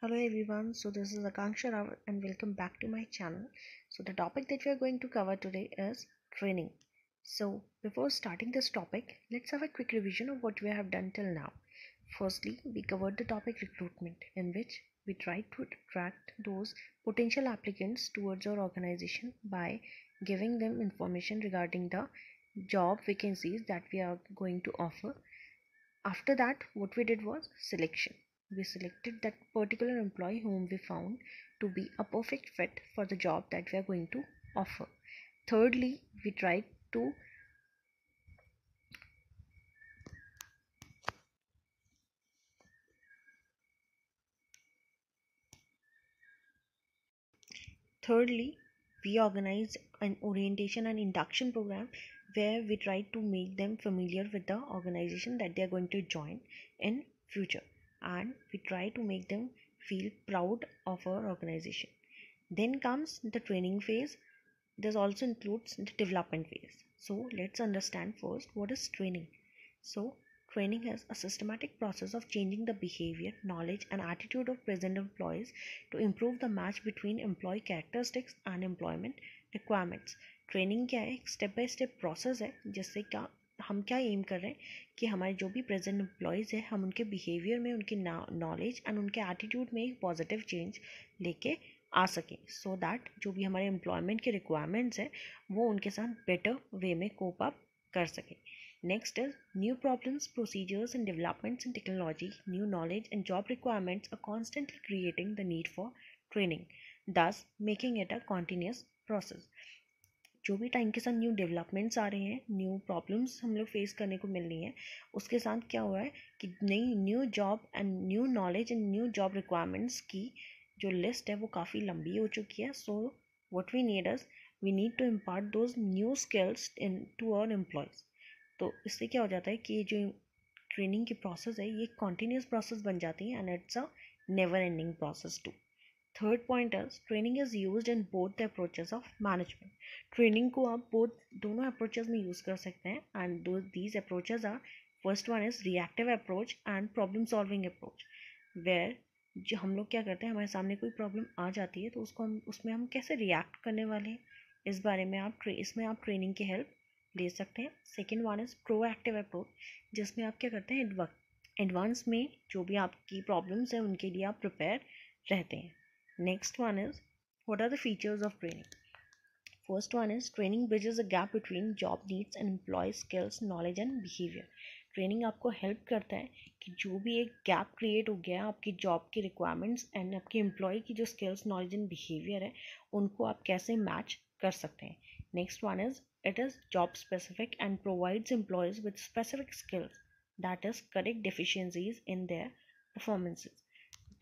Hello everyone, so this is Akanksha Rao and welcome back to my channel. So the topic that we are going to cover today is training. So before starting this topic, let's have a quick revision of what we have done till now. Firstly, we covered the topic recruitment, in which we tried to attract those potential applicants towards our organization by giving them information regarding the job vacancies that we are going to offer. After that, what we did was selection. We selected that particular employee whom we found to be a perfect fit for the job that we are going to offer. Thirdly, we tried to thirdly we organized an orientation and induction program where we tried to make them familiar with the organization that they are going to join in future, and we try to make them feel proud of our organization. Then comes the training phase. This also includes the development phase. So let's understand first what is training. So training is a systematic process of changing the behavior, knowledge and attitude of present employees to improve the match between employee characteristics and employment requirements. Training क्या है? एक step by step process है जिससे क्या हम क्या M कर रहे हैं कि हमारे जो भी प्रेजेंट एम्प्लॉयज़ हैं हम उनके बिहेवियर में, उनके नॉलेज एंड उनके एटीट्यूड में एक पॉजिटिव चेंज लेके आ सकें, सो दैट जो भी हमारे एम्प्लॉयमेंट के रिक्वायरमेंट्स हैं वो उनके साथ बेटर वे में कोप अप कर सकें. Next is new problems, procedures and developments in technology, new knowledge and job requirements are constantly creating the need for training, thus making it a continuous process. जो भी time के साथ new developments आ रहे हैं, new problems हम लोग face करने को मिल रही हैं, उसके साथ क्या हुआ है कि नई new job and new knowledge and new job requirements की जो लिस्ट है वो काफ़ी लंबी हो चुकी है. So what we need is we need to impart those new skills into our employees. तो इससे क्या हो जाता है कि ये जो ट्रेनिंग की प्रोसेस है ये कंटिन्यूस प्रोसेस बन जाती है and it's a never ending process too. Third point is training is used in both the approaches of management. Training को आप दोनों अप्रोचेस में यूज़ कर सकते हैं and these approaches are first one is reactive approach and problem solving approach, where जो हम लोग क्या करते हैं, हमारे सामने कोई प्रॉब्लम आ जाती है तो उसमें हम कैसे रिएक्ट करने वाले हैं इस बारे में इसमें आप ट्रेनिंग की हेल्प ले सकते हैं. Second one is proactive approach, जिसमें आप क्या करते हैं, एडवांस में जो भी आपकी प्रॉब्लम्स हैं उनके लिए आप प्रिपेयर रहते हैं. Next one is what are the features of training. First one is training bridges a gap between job needs and employee skills, knowledge and behavior. Training आपको हेल्प करता है कि जो भी एक गैप क्रिएट हो गया आपकी जॉब की रिक्वायरमेंट्स एंड आपके एम्प्लॉय की जो स्किल्स, नॉलेज एंड बिहेवियर है उनको आप कैसे मैच कर सकते हैं. Next one is it is job specific and provides employees with specific skills that is correct deficiencies in their performances.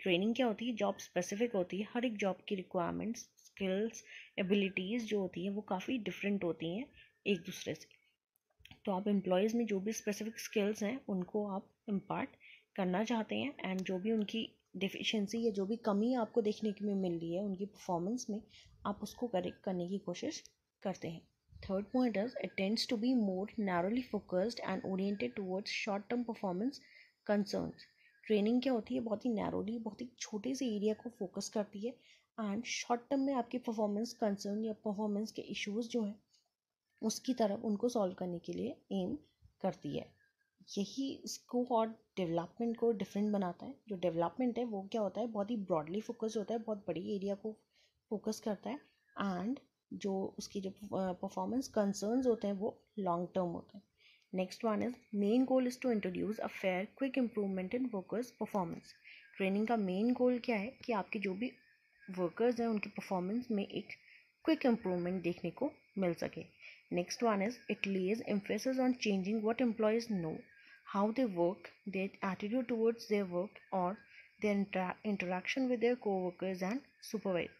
Training क्या होती है, जॉब स्पेसिफिक होती है. हर एक जॉब की रिक्वायरमेंट्स, स्किल्स, एबिलिटीज़ जो होती हैं वो काफ़ी डिफरेंट होती हैं एक दूसरे से. तो आप एम्प्लॉयज़ में जो भी स्पेसिफिक स्किल्स हैं उनको आप इम्पार्ट करना चाहते हैं एंड जो भी उनकी डिफिशिएंसी या जो भी कमी आपको देखने में मिल रही है उनकी परफॉर्मेंस में, आप उसको करेक्ट करने की कोशिश करते हैं. Third point is it tends to be more narrowly focused and oriented towards short term performance concerns. Training क्या होती है, बहुत ही नैरोली, बहुत ही छोटे से एरिया को फोकस करती है एंड शॉर्ट टर्म में आपकी परफॉर्मेंस कंसर्न या परफॉर्मेंस के इश्यूज़ जो हैं उसकी तरफ उनको सॉल्व करने के लिए एम करती है. यही इसको और डेवलपमेंट को डिफरेंट बनाता है. जो डेवलपमेंट है वो क्या होता है, बहुत ही ब्रॉडली फोकस होता है, बहुत बड़ी एरिया को फोकस करता है एंड जो उसकी जो परफॉर्मेंस कंसर्न्स होते हैं वो लॉन्ग टर्म होते हैं. Next one is main goal is to introduce a fair quick improvement in workers performance. Training का मेन गोल क्या है कि आपके जो भी वर्कर्स हैं उनकी परफॉर्मेंस में एक क्विक इम्प्रूवमेंट देखने को मिल सके. Next one is it lays emphasis on changing what employees know, how they work, their attitude towards their work or their interaction with their co-workers and supervisors.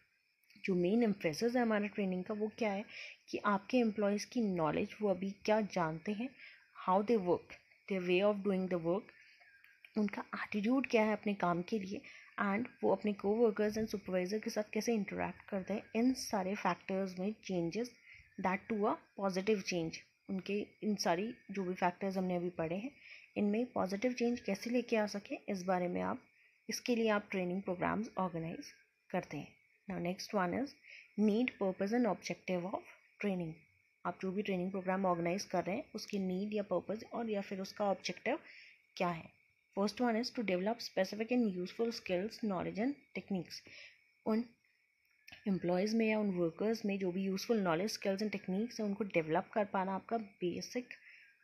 जो main emphasis है हमारे training का वो क्या है कि आपके एम्प्लॉयज़ की नॉलेज, वो अभी क्या जानते हैं, how they work, their way of doing the work, उनका एटीट्यूड क्या है अपने काम के लिए एंड वो अपने को-वर्कर्स एंड सुपरवाइज़र के साथ कैसे इंटरेक्ट करते हैं. इन सारे फैक्टर्स में changes that to a positive change, उनके इन सारी जो भी फैक्टर्स हमने अभी पढ़े हैं इनमें पॉजिटिव चेंज कैसे लेके आ सके इस बारे में आप इसके लिए आप ट्रेनिंग प्रोग्राम्स ऑर्गेनाइज करते हैं. Now next one is need, purpose and objective of training. आप जो भी ट्रेनिंग प्रोग्राम ऑर्गेनाइज कर रहे हैं उसकी नीड या पर्पस और या फिर उसका ऑब्जेक्टिव क्या है. First one is to develop specific and useful skills, knowledge and techniques. उन एम्प्लॉयज़ में या उन वर्कर्स में जो भी useful knowledge, skills and techniques है उनको डेवलप कर पाना आपका बेसिक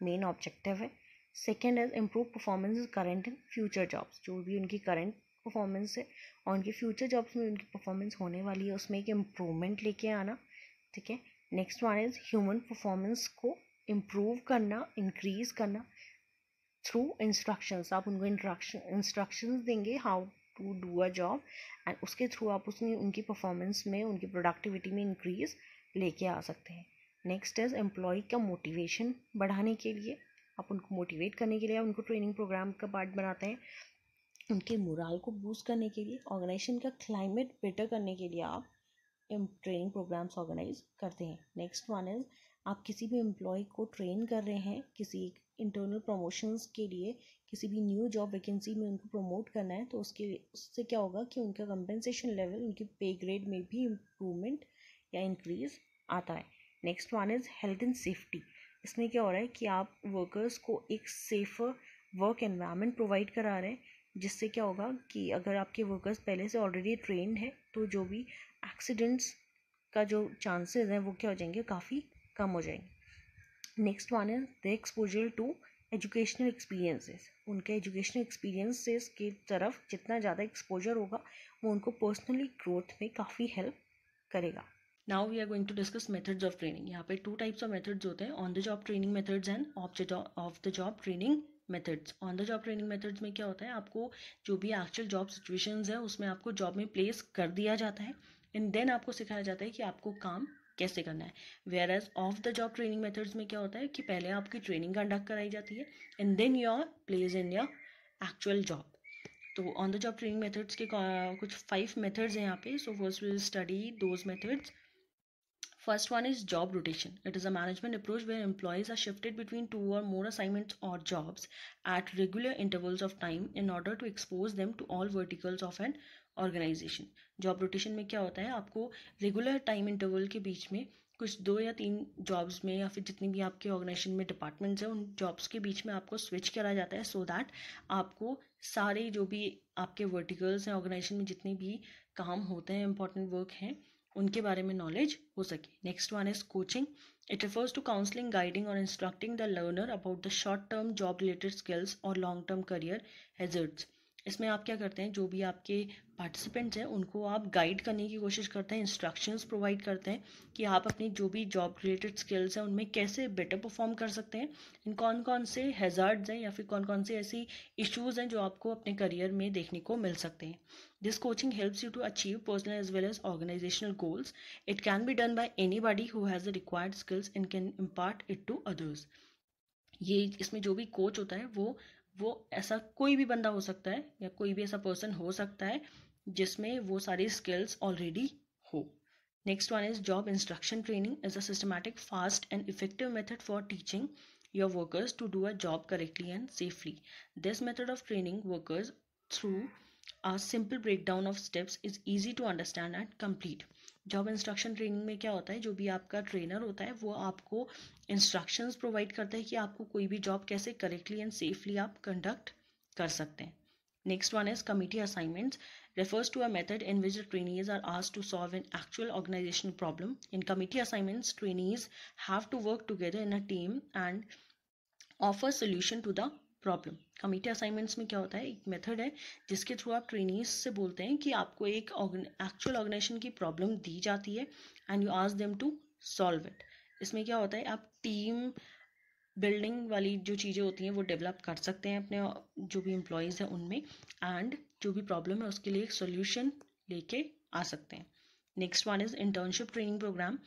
मेन ऑब्जेक्टिव है. Second is improve performance current and future jobs. जो भी उनकी करंट परफॉर्मेंस है और उनकी फ्यूचर जॉब्स में उनकी परफॉर्मेंस होने वाली है उसमें एक इम्प्रूवमेंट लेके आना. ठीक है. Next one is human performance को इम्प्रूव करना, इंक्रीज करना थ्रू इंस्ट्रक्शंस. आप उनको इंस्ट्रक्शंस देंगे how to do a job and उसके थ्रू आप उसमें उनकी परफॉर्मेंस में, उनकी प्रोडक्टिविटी में इंक्रीज लेके आ सकते हैं. नेक्स्ट इज एम्प्लॉय का मोटिवेशन बढ़ाने के लिए, आप उनको मोटिवेट करने के लिए उनको ट्रेनिंग प्रोग्राम का पार्ट बनाते हैं. उनके मोराल को बूस्ट करने के लिए, ऑर्गेनाइजेशन का क्लाइमेट बेटर करने के लिए आप ट्रेनिंग प्रोग्राम्स ऑर्गेनाइज करते हैं. नेक्स्ट वन इज आप किसी भी एम्प्लॉय को ट्रेन कर रहे हैं किसी इंटरनल प्रमोशंस के लिए, किसी भी न्यू जॉब वैकेंसी में उनको प्रमोट करना है तो उससे क्या होगा कि उनका कंपेंसेशन लेवल, उनकी पे ग्रेड में भी इम्प्रूवमेंट या इंक्रीज आता है. Next one is health and safety. इसमें क्या हो रहा है कि आप वर्कर्स को एक सेफर वर्क एनवायरनमेंट प्रोवाइड करा रहे हैं, जिससे क्या होगा कि अगर आपके वर्कर्स पहले से ऑलरेडी ट्रेंड है तो जो भी एक्सीडेंट्स का जो चांसेस हैं वो क्या हो जाएंगे, काफ़ी कम हो जाएंगे. Next one is the exposure to educational experiences. उनके एजुकेशनल एक्सपीरियंसेस की तरफ जितना ज़्यादा एक्सपोजर होगा वो उनको पर्सनली ग्रोथ में काफ़ी हेल्प करेगा. Now we are going to discuss methods of training. यहाँ पे 2 टाइप्स ऑफ मेथड्स होते हैं, on the job training methods and off the job training methods. On the job training methods में क्या होता है, आपको जो भी एक्चुअल जॉब सिचुएशंस है उसमें आपको जॉब में प्लेस कर दिया जाता है एंड देन आपको सिखाया जाता है कि आपको काम कैसे करना है. Whereas off the job training methods में क्या होता है कि पहले आपकी ट्रेनिंग कंडक्ट कराई जाती है and then you are place in your actual job. तो on the job training methods के कुछ 5 मेथड्स हैं यहाँ पे. So first will study those methods. First one is job rotation. It is a management approach where employees are shifted between 2 or more assignments or jobs at regular intervals of time in order to expose them to all verticals of an organization. Job rotation में क्या होता है, आपको regular time interval के बीच में कुछ 2 या 3 jobs में या फिर जितनी भी आपके ऑर्गेनाइजेशन में डिपार्टमेंट्स हैं उन जॉब्स के बीच में आपको स्विच करा जाता है सो दैट आपको सारे जो भी आपके वर्टिकल्स हैं ऑर्गेनाइजेशन में जितने भी काम होते हैं, इंपॉर्टेंट वर्क हैं, उनके बारे में नॉलेज हो सके. Next one is coaching. It refers to counselling, guiding और instructing the learner about the short term job related skills और लॉन्ग टर्म करियर हैजर्ड्स. इसमें आप क्या करते हैं, जो भी आपके पार्टिसिपेंट्स हैं उनको आप गाइड करने की कोशिश करते हैं, इंस्ट्रक्शंस प्रोवाइड करते हैं कि आप अपनी जो भी जॉब रिलेटेड स्किल्स हैं उनमें कैसे बेटर परफॉर्म कर सकते हैं, इन कौन कौन से हैजार्ड्स हैं या फिर कौन कौन से ऐसी इश्यूज़ हैं जो आपको अपने करियर में देखने को मिल सकते हैं. This coaching helps you to achieve personal as well as organizational goals. It can be done by anybody who has the required skills and can impart it to others. ये इसमें जो भी कोच होता है वो ऐसा कोई भी बंदा हो सकता है या कोई भी ऐसा पर्सन हो सकता है जिसमें वो सारी स्किल्स ऑलरेडी हो. Next one is job instruction training is a systematic, fast and effective method for teaching your workers to do a job correctly and safely. This method of training workers through a simple breakdown of steps is easy to understand and complete. Job instruction training में क्या होता है, जो भी आपका trainer होता है वो आपको इंस्ट्रक्शंस प्रोवाइड करता है कि आपको कोई भी जॉब कैसे करेक्टली एंड सेफली आप कंडक्ट कर सकते हैं. Next one is committee assignments. refers to a method in which the trainees are asked to solve an actual organizational problem. In committee assignments, trainees have to work together in a team and offer solution to the problem. Committee assignments में क्या होता है, एक method है जिसके through आप trainees से बोलते हैं कि आपको एक एक्चुअल ऑर्गेनाइजेशन की प्रॉब्लम दी जाती है and you ask them to solve it. इसमें क्या होता है, आप टीम बिल्डिंग वाली जो चीज़ें होती हैं वो डेवलप कर सकते हैं अपने जो भी एम्प्लॉयज़ हैं उनमें एंड जो भी प्रॉब्लम है उसके लिए एक सोल्यूशन लेके आ सकते हैं. Next one is internship training program.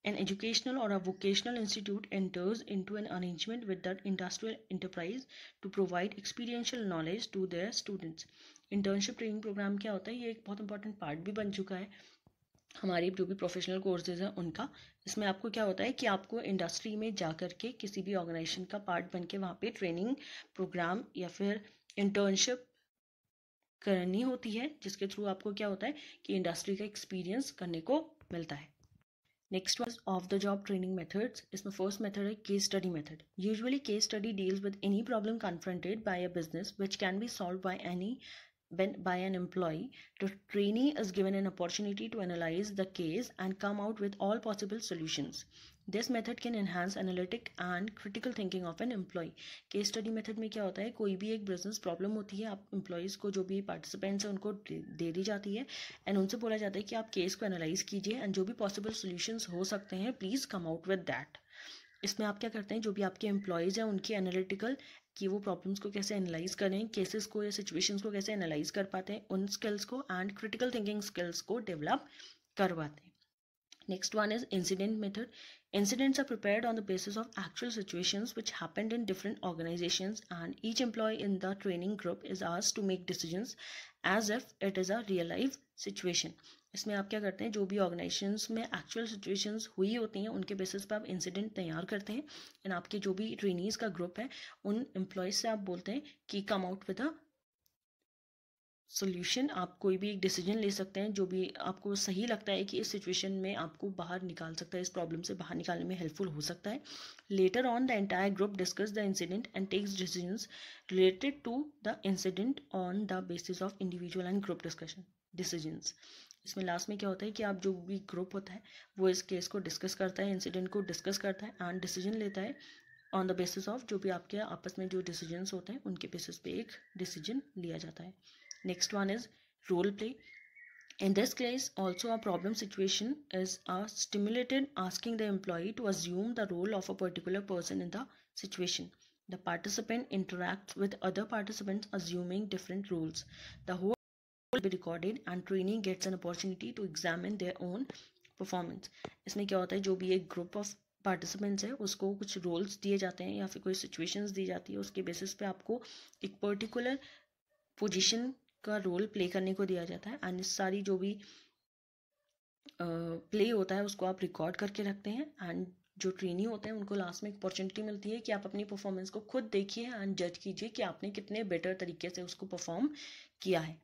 An educational or a vocational institute enters into an arrangement with the industrial enterprise to provide experiential knowledge to their students. Internship training program क्या होता है, ये एक बहुत इंपॉर्टेंट पार्ट भी बन चुका है हमारे जो भी प्रोफेशनल कोर्सेज हैं उनका. इसमें आपको क्या होता है कि आपको इंडस्ट्री में जा कर के किसी भी ऑर्गेनाइजेशन का पार्ट बन के वहाँ पे ट्रेनिंग प्रोग्राम या फिर इंटर्नशिप करनी होती है, जिसके थ्रू आपको क्या होता है कि इंडस्ट्री का एक्सपीरियंस करने को मिलता है। Next was off the job training methods. इसमें फर्स्ट मेथड है case study method. Usually case study deals with any problem confronted by a business which can be solved by any by an employee. The trainee is given an opportunity to analyze the case and come out with all possible solutions. This method can enhance analytic and critical thinking of an employee. Case study method में क्या होता है, कोई भी एक business problem होती है, आप एम्प्लॉयज़ को जो भी पार्टिसिपेंट्स हैं उनको दे दी जाती है एंड उनसे बोला जाता है कि आप केस को एनालाइज कीजिए एंड जो भी पॉसिबल सोल्यूशंस हो सकते हैं please come out with that. इसमें आप क्या करते हैं, जो भी आपके एम्प्लॉयज़ हैं उनकी एनालिटिकल कि वो प्रॉब्लम्स को कैसे एनालाइज करें, केसेस को या सिचुएशंस को कैसे एनालाइज कर पाते हैं, उन स्किल्स को एंड क्रिटिकल थिंकिंग स्किल्स को डेवलप करवाते हैं। Next one is incident method. Incidents are prepared on the basis of actual situations which happened in different organizations, and each employee in the training group is asked to make decisions as if it is a real life situation. इसमें आप क्या करते हैं, जो भी organisations में actual situations हुई होती हैं उनके बेसिस पे आप इंसिडेंट तैयार करते हैं एंड आपके जो भी ट्रेनीज़ का ग्रुप है उन एम्प्लॉयज़ से आप बोलते हैं कि come out with a solution. आप कोई भी एक डिसीजन ले सकते हैं जो भी आपको सही लगता है कि इस सिचुएशन में आपको बाहर निकाल सकता है, इस प्रॉब्लम से बाहर निकालने में हेल्पफुल हो सकता है। Later on the entire group discuss the incident and takes decisions related to the incident on the basis of individual and group discussion decisions. इसमें लास्ट में क्या होता है कि आप जो भी ग्रुप होता है वो इस केस को डिस्कस करता है, इंसिडेंट को डिस्कस करता है एंड डिसीजन लेता है ऑन द बेसिस ऑफ जो भी आपके आपस में जो डिसीजंस होते हैं उनके बेसिस पे एक डिसीजन लिया जाता है। Next one is role play. In this case, also a problem situation is stimulated, asking the employee to assume the role of a particular person in the situation. The participant interacts with other participants assuming different roles. The whole will be recorded and trainee gets an opportunity to examine their own performance. इसमें क्या होता है, जो भी एक group of participants है उसको कुछ रोल्स दिए जाते हैं या फिर कोई सिचुएशंस दी जाती है, उसके बेसिस पे आपको एक पर्टिकुलर पोजीशन का रोल प्ले करने को दिया जाता है एंड इस सारी जो भी प्ले होता है उसको आप रिकॉर्ड करके रखते हैं एंड जो ट्रेनी होते हैं उनको लास्ट में एक अपॉर्चुनिटी मिलती है कि आप अपनी परफॉर्मेंस को खुद देखिए एंड जज कीजिए कि आपने कितने बेटर तरीके से उसको परफॉर्म किया है।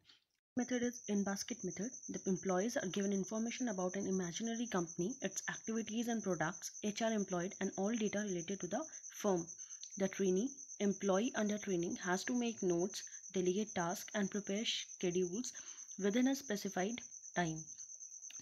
Method is in basket method. The employees are given information about an imaginary company, its activities and products, HR employed, and all data related to the firm. The trainee employee under training has to make notes, delegate tasks, and prepare schedules within a specified time.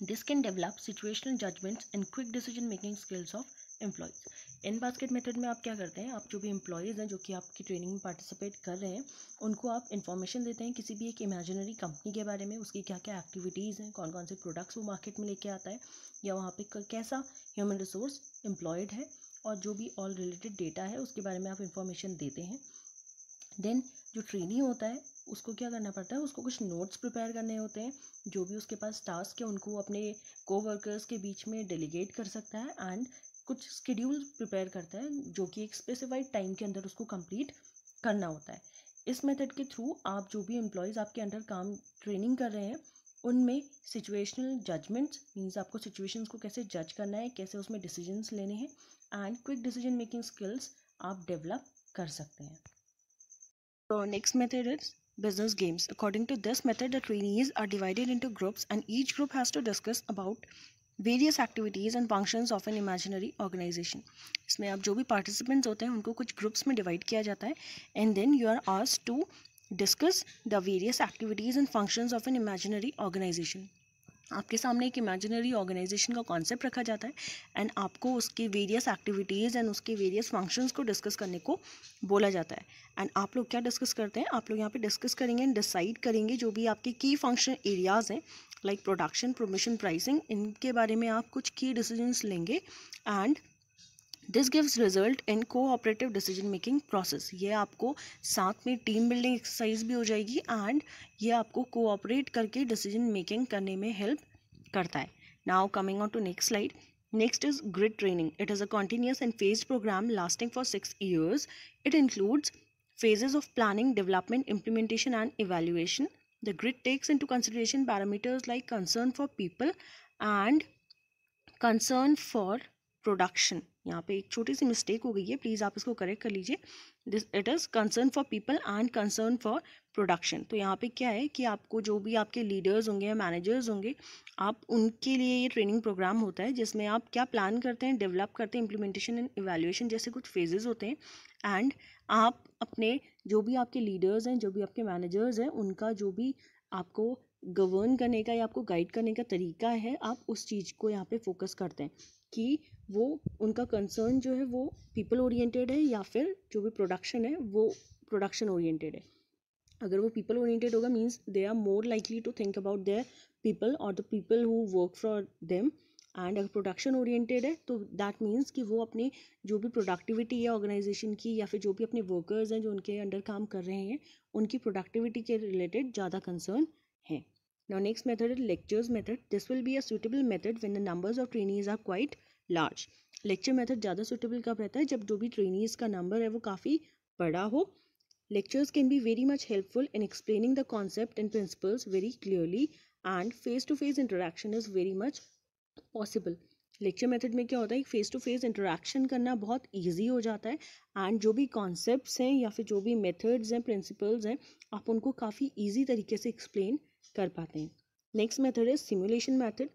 This can develop situational judgments and quick decision making skills of employees. In basket method में आप क्या करते हैं, आप जो भी employees हैं जो कि आपकी ट्रेनिंग में पार्टिसिपेट कर रहे हैं उनको आप इन्फॉर्मेशन देते हैं किसी भी एक इमेजिनरी कंपनी के बारे में, उसकी क्या क्या एक्टिविटीज़ हैं, कौन कौन से प्रोडक्ट्स वो मार्केट में लेके आता है या वहाँ पे कैसा ह्यूमन रिसोर्स एम्प्लॉयड है और जो भी ऑल रिलेटेड डेटा है उसके बारे में आप इन्फॉर्मेशन देते हैं। देन जो ट्रेनी होता है उसको क्या करना पड़ता है, उसको कुछ नोट्स प्रिपेयर करने होते हैं, जो भी उसके पास टास्क है उनको अपने कोवर्कर्स के बीच में डेलीगेट कर सकता है एंड कुछ स्केड्यूल प्रिपेयर करता है जो कि एक स्पेसिफाइड टाइम के अंदर उसको कंप्लीट करना होता है। इस मेथड के थ्रू आप जो भी एम्प्लॉयज़ आपके अंडर काम ट्रेनिंग कर रहे हैं उनमें सिचुएशनल जजमेंट्स मीन्स आपको सिचुएशंस को कैसे जज करना है, कैसे उसमें डिसीजंस लेने हैं and quick decision making skills आप डेवलप कर सकते हैं। So next method is business games. According to this method, the trainees are divided into groups and each group has to discuss about various activities and functions of an imaginary organization. इसमें आप जो भी participants होते हैं उनको कुछ groups में divide किया जाता है and then you are asked to discuss the various activities and functions of an imaginary organization. आपके सामने एक इमेजिनरी ऑर्गेनाइजेशन का कॉन्सेप्ट रखा जाता है एंड आपको उसके वेरियस एक्टिविटीज़ एंड उसके वेरियस फंक्शंस को डिस्कस करने को बोला जाता है एंड आप लोग क्या डिस्कस करते हैं, आप लोग यहाँ पे डिस्कस करेंगे एंड डिसाइड करेंगे जो भी आपके की फंक्शन एरियाज़ हैं लाइक प्रोडक्शन, प्रमोशन, प्राइसिंग, इनके बारे में आप कुछ की डिसीजंस लेंगे and this gives result in cooperative decision making process. ये आपको साथ में टीम बिल्डिंग एक्सरसाइज भी हो जाएगी एंड ये आपको कोऑपरेट करके डिसीजन मेकिंग करने में हेल्प करता है। Now coming on to next slide. Next is grid training. It is a continuous and phased program lasting for 6 years. It includes phases of planning, development, implementation and evaluation. The grid takes into consideration parameters like concern for people and concern for production. यहाँ पे एक छोटी सी mistake हो गई है, please आप इसको correct कर लीजिए। This it is concern for people and concern for production. तो यहाँ पे क्या है कि आपको जो भी आपके लीडर्स होंगे या मैनेजर्स होंगे, आप उनके लिए ये ट्रेनिंग प्रोग्राम होता है जिसमें आप क्या प्लान करते हैं, डेवलप करते हैं, इम्प्लीमेंटेशन एंड इवैल्यूएशन जैसे कुछ फेजेस होते हैं। एंड आप अपने जो भी आपके लीडर्स हैं, जो भी आपके मैनेजर्स हैं, उनका जो भी आपको गवर्न करने का या आपको गाइड करने का तरीका है, आप उस चीज़ को यहाँ पे फोकस करते हैं कि वो उनका कंसर्न जो है वो पीपल ओरिएंटेड है या फिर जो भी प्रोडक्शन है वो प्रोडक्शन ओरिएंटेड है। अगर वो पीपल ओरिएंटेड होगा means they are more likely to think about their people और the people who work for them. And अगर प्रोडक्शन ओरिएंटेड है तो दैट मीन्स कि वो अपने जो भी प्रोडक्टिविटी है ऑर्गेनाइजेशन की या फिर जो भी अपने वर्कर्स हैं जो उनके अंडर काम कर रहे हैं, उनकी प्रोडक्टिविटी के रिलेटेड ज़्यादा कंसर्न है। Now next method is lectures method. This will be a suitable method when the numbers of trainees are quite large. Lecture method ज़्यादा सुटेबल कब रहता है, जब जो भी ट्रेनीज का नंबर है वो काफ़ी बड़ा हो। Lectures can be very much helpful in explaining the concept and principles very clearly and face-to-face interaction is very much possible. Lecture method में क्या होता है, फेस टू फेस इंटरेक्शन करना बहुत ईजी हो जाता है एंड जो भी कॉन्सेप्ट्स हैं या फिर जो भी मेथड्स हैं, प्रिंसिपल्स हैं, आप उनको काफ़ी ईजी तरीके से एक्सप्लेन कर पाते हैं। नेक्स्ट मेथड है simulation method.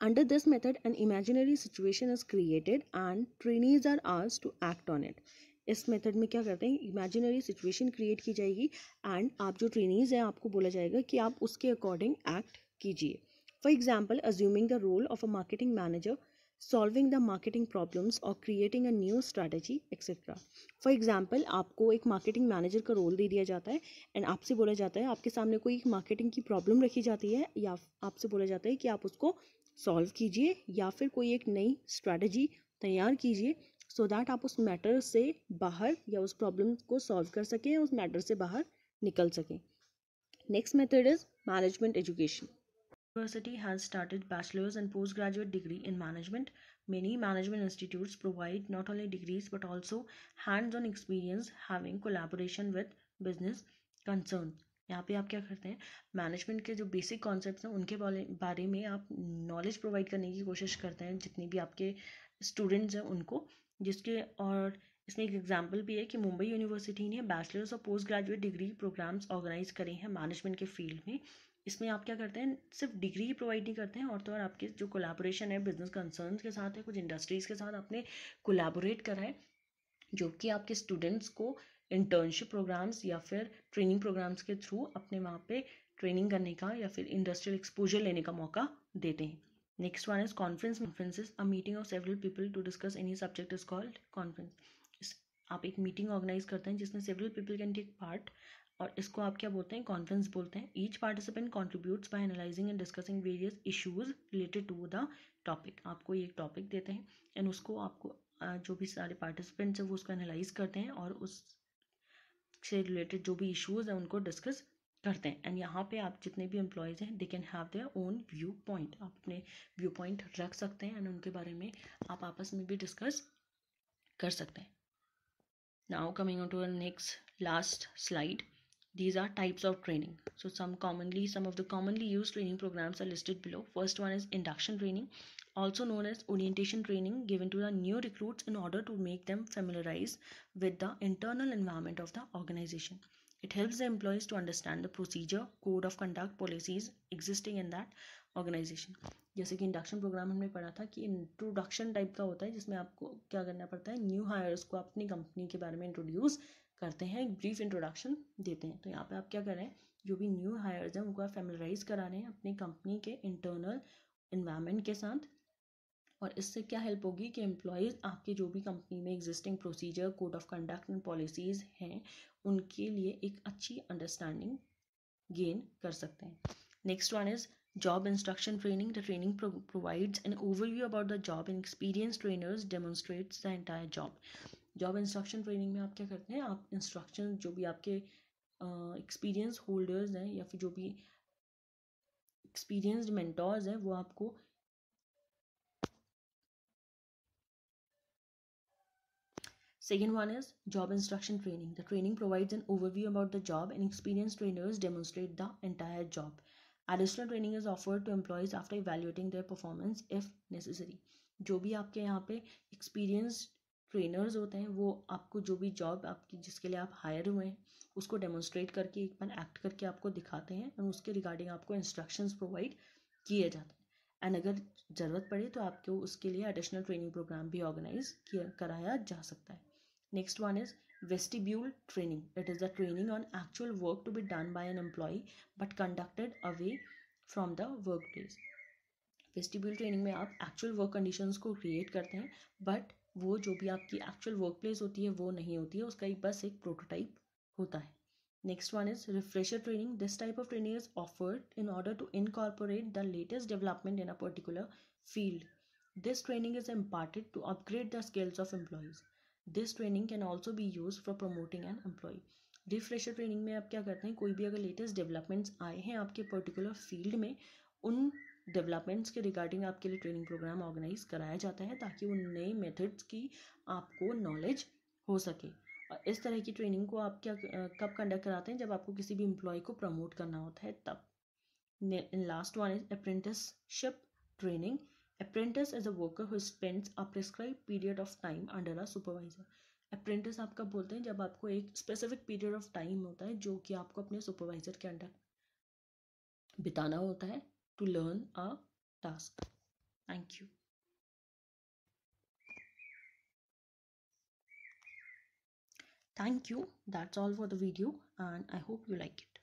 Under this method, an imaginary situation is created and trainees are asked to act on it. इस मेथड में क्या करते हैं, इमेजिनरी सिचुएशन क्रिएट की जाएगी एंड आप जो ट्रेनीज हैं आपको बोला जाएगा कि आप उसके अकॉर्डिंग एक्ट कीजिए। For example, assuming the role of a marketing manager, solving the marketing problems और creating a new strategy etcetera. For example, आपको एक मार्केटिंग मैनेजर का रोल दे दिया जाता है एंड आपसे बोला जाता है, आपके सामने कोई मार्केटिंग की प्रॉब्लम रखी जाती है या आपसे बोला जाता है कि आप उसको सॉल्व कीजिए या फिर कोई एक नई स्ट्रैटेजी तैयार कीजिए सो दैट आप उस मैटर से बाहर या उस प्रॉब्लम को सॉल्व कर सकें, उस मैटर से बाहर निकल सकें। Next method is management education. University has started bachelor's and postgraduate degree in management. Many management institutes provide not only degrees but also hands-on experience having collaboration with business concerns. यहाँ पे आप क्या करते हैं, मैनेजमेंट के जो basic concepts हैं उनके बारे में आप नॉलेज प्रोवाइड करने की कोशिश करते हैं जितने भी आपके स्टूडेंट्स हैं उनको, जिसके और इसमें एक एग्जांपल भी है कि मुंबई यूनिवर्सिटी ने बैचलर्स और post graduate degree programs organise करे हैं मैनेजमेंट के फील्ड में। इसमें आप क्या करते हैं, सिर्फ डिग्री ही प्रोवाइड नहीं करते हैं और तो और आपके जो कोलैबोरेशन है बिजनेस कंसर्न्स के साथ है, कुछ इंडस्ट्रीज़ के साथ आपने कोलैबोरेट करा है जो कि आपके स्टूडेंट्स को इंटर्नशिप प्रोग्राम्स या फिर ट्रेनिंग प्रोग्राम्स के थ्रू अपने वहाँ पे ट्रेनिंग करने का या फिर इंडस्ट्रियल एक्सपोजर लेने का मौका देते हैं। Next one is conference. Conference is a meeting of several people to discuss any subject is called conference. आप एक मीटिंग ऑर्गेनाइज करते हैं जिसमें several people can take part और इसको आप क्या बोलते हैं, कॉन्फ्रेंस बोलते हैं। Each participant contributes by analysing and discussing various issues related to the topic. आपको एक टॉपिक देते हैं एंड उसको आपको जो भी सारे पार्टिसिपेंट्स हैं वो उसको एनालाइज करते हैं और उससे रिलेटेड जो भी इश्यूज हैं उनको डिस्कस करते हैं। एंड यहाँ पे आप जितने भी एम्प्लॉयज़ हैं they can have their own view point, आप अपने व्यू पॉइंट रख सकते हैं एंड उनके बारे में आप आपस में भी डिस्कस कर सकते हैं। Now coming on to the next last slide, these are types of training. So some of the commonly used training programs are listed below. First one is induction training, also known as orientation training, given to the new recruits in order to make them familiarize with the internal environment of the organization. It helps the employees to understand the procedure, code of conduct, policies existing in that organization. जैसे कि induction programme हमने पढ़ा था कि introduction type का होता है जिसमें आपको क्या करना पड़ता है, न्यू हायर्स को अपनी कंपनी के बारे में इंट्रोड्यूस करते हैं, एक ब्रीफ इंट्रोडक्शन देते हैं। तो यहाँ पे आप क्या कर रहे हैं, जो भी न्यू हायर्स हैं उनको आप फैमिलराइज करा रहे हैं अपनी कंपनी के इंटरनल इन्वायरमेंट के साथ। और इससे क्या हेल्प होगी कि एम्प्लॉयज़ आपके जो भी कंपनी में existing procedure, code of conduct and policies हैं उनके लिए एक अच्छी अंडरस्टैंडिंग गेन कर सकते हैं। Next one is job instruction training. The training provides an overview about the job and experienced trainers demonstrates the entire job. Job instruction training में आप क्या करते हैं, आप इंस्ट्रक्शन जो भी आपके एक्सपीरियंस होल्डर्स हैं या फिर जो भी एक्सपीरियंस्ड मेंटोर्स हैं वो आपको Second one is job instruction training. The training provides an overview about the job and experienced trainers demonstrate the entire job. Additional training is offered to employees after evaluating their performance if necessary. जो भी आपके यहाँ पे experienced trainers होते हैं वो आपको जो भी जॉब आपकी जिसके लिए आप हायर हुए हैं उसको डेमोन्स्ट्रेट करके एक बार एक्ट करके आपको दिखाते हैं और उसके रिगार्डिंग आपको इंस्ट्रक्शंस प्रोवाइड किए जाते हैं। एंड अगर ज़रूरत पड़े तो आपको उसके लिए एडिशनल ट्रेनिंग प्रोग्राम भी ऑर्गेनाइज किया कराया जा सकता है। Next one is vestibule training. It is the training on actual work to be done by an employee but conducted away from the workplace. Vestibule training में आप एक्चुअल वर्क कंडीशंस को create करते हैं बट वो जो भी आपकी actual work place होती है वो नहीं होती है, उसका एक बस एक प्रोटोटाइप होता है। Next one is refresher training. This type of training is offered in order to incorporate the latest development in a particular field. This training is imparted to upgrade the skills of employees. This training can also be used for promoting an employee. Refresher training में आप क्या करते हैं, कोई भी अगर latest developments आए हैं आपके पर्टिकुलर फील्ड में, उन डेवलपमेंट्स के रिगार्डिंग आपके लिए ट्रेनिंग प्रोग्राम ऑर्गेनाइज कराया जाता है ताकि उन नए मेथड्स की आपको नॉलेज हो सके। और इस तरह की ट्रेनिंग को आप क्या कब कंडक्ट कराते हैं, जब आपको किसी भी एम्प्लॉय को प्रमोट करना होता है तब। Last one is apprenticeship training. Apprentice is a worker who spends a prescribed period of time under a supervisor. Apprentice आप कब बोलते हैं, जब आपको एक स्पेसिफिक पीरियड ऑफ टाइम होता है जो कि आपको अपने सुपरवाइजर के अंडर बिताना होता है to learn a task. Thank you. Thank you. That's all for the video and I hope you like it.